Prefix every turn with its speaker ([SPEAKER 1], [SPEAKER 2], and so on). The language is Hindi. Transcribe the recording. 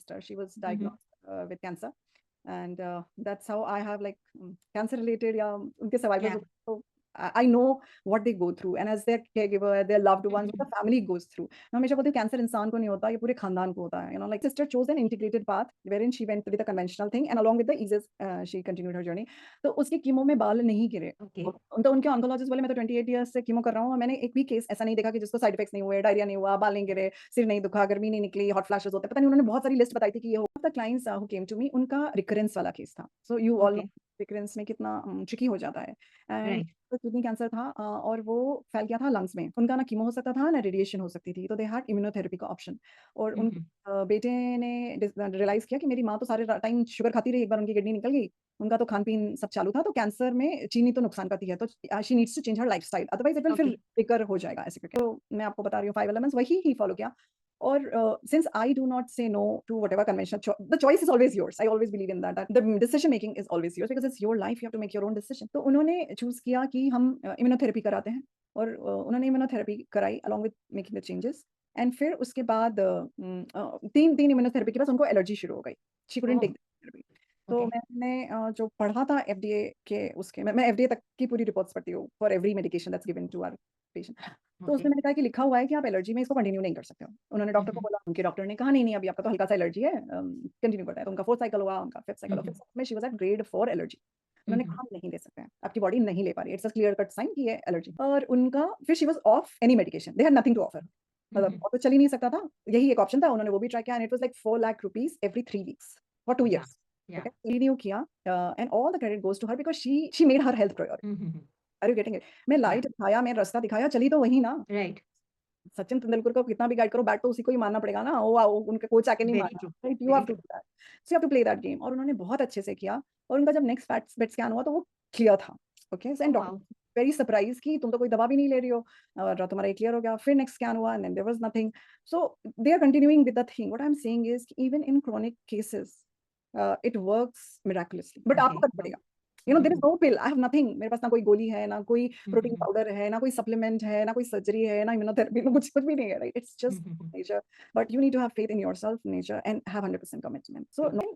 [SPEAKER 1] sister. She was
[SPEAKER 2] Mhm.
[SPEAKER 1] diagnosed with cancer, and that's how I have like cancer related या उनके survivors
[SPEAKER 2] Yeah.
[SPEAKER 1] होते हैं, तो I know what they go through, and as their caregiver, their loved ones, what the
[SPEAKER 2] Mhm.
[SPEAKER 1] family goes through. मैं हमेशा बोलती हूँ कैंसर इंसान को नहीं होता, ये पूरे खानदान को होता है. You know, like sister chose an integrated path wherein she went with a conventional thing, and along with the eases, she continued her journey. तो उसके कीमो में बाल नहीं गिरे.
[SPEAKER 2] Okay.
[SPEAKER 1] तो उनके ऑन्कोलॉजिस्ट बोले मैं तो 28 ईयर्स से कीमो कर रहा हूँ और मैंने एक भी केस ऐसा नहीं देखा कि जिसको साइड इफेक्ट्स नहीं हुए, डायरिया नहीं हुआ, बाल नहीं गिरे, सिर नहीं दुखा, गर्मी नहीं निकली, हॉट फ्लैशेस होते, पता नहीं उन्होंने बहुत सारी लिस्ट बताई थी कि ये हो. The clients who came to me उनका रिकरेंस वाला केस था. So you all know
[SPEAKER 2] Okay.
[SPEAKER 1] Recurrence में कितना ट्रिकी हो जाता है. And
[SPEAKER 2] Right.
[SPEAKER 1] किडनी कैंसर था और वो फैल गया था लंग्स में. उनका ना कीमो हो सकता था ना रेडिएशन हो सकती थी, तो दे हैड इम्यूनोथेरेपी का ऑप्शन. और उन
[SPEAKER 2] Mhm.
[SPEAKER 1] बेटे ने रियलाइज किया कि मेरी माँ तो सारे टाइम शुगर खाती रही, एक बार उनकी किडनी निकल गई, उनका तो खान-पीन सब चालू था, तो कैंसर में चीनी तो नुकसान करती है, तो she needs to change her lifestyle, otherwise it will फिर
[SPEAKER 2] Okay.
[SPEAKER 1] रिकर हो जाएगा ऐसे करके. तो मैं आपको बता रही हूँ 5 एलिमेंट्स वही ही फॉलो किया. और since I do not say no to whatever conventional the choice is always yours. I always believe in that the decision making is always yours because it's your life, you have to make your own decision. तो उन्होंने चूज़ किया कि हम इम्यूनोथेरेपी कराते हैं और उन्होंने इम्यूनोथेरेपी कराई along with making the changes. And फिर उसके बाद 3 इम्यूनोथेरेपी के बाद उनको एलर्जी शुरू हो गई. She couldn't take
[SPEAKER 2] Oh,
[SPEAKER 1] the therapy. तो
[SPEAKER 2] okay.
[SPEAKER 1] मैंने जो पढ़ा था एफडीए के उसके मैं एफडीए तक की पूरी रिपोर्ट्स पढ़ती हूँ for every medication that's given to our patient. तो उसमें
[SPEAKER 2] Okay.
[SPEAKER 1] मैंने कहा कि लिखा हुआ है कि आप एलर्जी में इसको कंटिन्यू नहीं कर सकते हो. उन्होंने डॉक्टर को
[SPEAKER 2] Mhm.
[SPEAKER 1] बोला, उनके डॉक्टर ने कहा नहीं, नहीं अभी आपका तो हल्का सा एलर्जी है, कंटिन्यू करना है. तो उनका 4th साइकिल हुआ, उनका 5th साइकिल हुआ, 5th
[SPEAKER 2] Mhm.
[SPEAKER 1] साइकिल में she was at grade 4 allergy. उन्होंने
[SPEAKER 2] Mhm.
[SPEAKER 1] कहा हम नहीं ले सकते हैं, आपकी बॉडी नहीं ले पा रही है, it's a clear cut sign कि ये एलर्जी. और उनका फिर she was off any medication, they had nothing to offer. मतलब
[SPEAKER 2] Mhm.
[SPEAKER 1] और तो चल ही नहीं सकता था, यही एक ऑप्शन था, उन्होंने वो भी ट्राई किया and it was like 4 lakh rupees every 3 weeks for 2
[SPEAKER 2] Yeah.
[SPEAKER 1] Years.
[SPEAKER 2] Yeah.
[SPEAKER 1] Okay, continue किया and all the credit goes to her because she made her health priority.
[SPEAKER 2] Mhm.
[SPEAKER 1] Are you getting it? मैं
[SPEAKER 2] Yeah.
[SPEAKER 1] लाइट दिखाया, मैं रास्ता दिखाया, चली तो वही ना.
[SPEAKER 2] Right.
[SPEAKER 1] सचिन तेंदुलकर को कितना भी गाइड करो, बैट तो उसी को ही मारना पड़ेगा ना. वो उनके कोच आके नहीं
[SPEAKER 2] Very
[SPEAKER 1] मारा,
[SPEAKER 2] true.
[SPEAKER 1] Right? You have
[SPEAKER 2] Very
[SPEAKER 1] to
[SPEAKER 2] true.
[SPEAKER 1] Do that. So you have to play that game. और उन्होंने बहुत अच्छे से किया और उनका जब नेक्स्ट पेट स्कैन हुआ तो वो क्लियर था. Okay,
[SPEAKER 2] Oh,
[SPEAKER 1] and doctor
[SPEAKER 2] wow.
[SPEAKER 1] Very surprised कि तुम तो कोई दवा भी नहीं ले रही हो और तुम्हारा ये क्लियर हो गया. फिर नेक्स्ट स्कैन हुआ and then there was nothing. So they are continuing with the thing. What I am saying is even in chronic cases it works miraculously, but आपको
[SPEAKER 2] Okay.
[SPEAKER 1] करना
[SPEAKER 2] Wow.
[SPEAKER 1] पड़ेगा. You know there is no pill, I have nothing. मेरे पास ना कोई गोली है, ना कोई प्रोटीन
[SPEAKER 2] Mhm.
[SPEAKER 1] पाउडर है, ना कोई सप्लीमेंट है, ना कोई सर्जरी है, ना इम्यूनोथेरेपी, कुछ भी नहीं है, right? It's just
[SPEAKER 2] Mhm.
[SPEAKER 1] Nature. But you need to have faith in yourself, nature and have 100% commitment. So
[SPEAKER 2] True.
[SPEAKER 1] ऐसा नहीं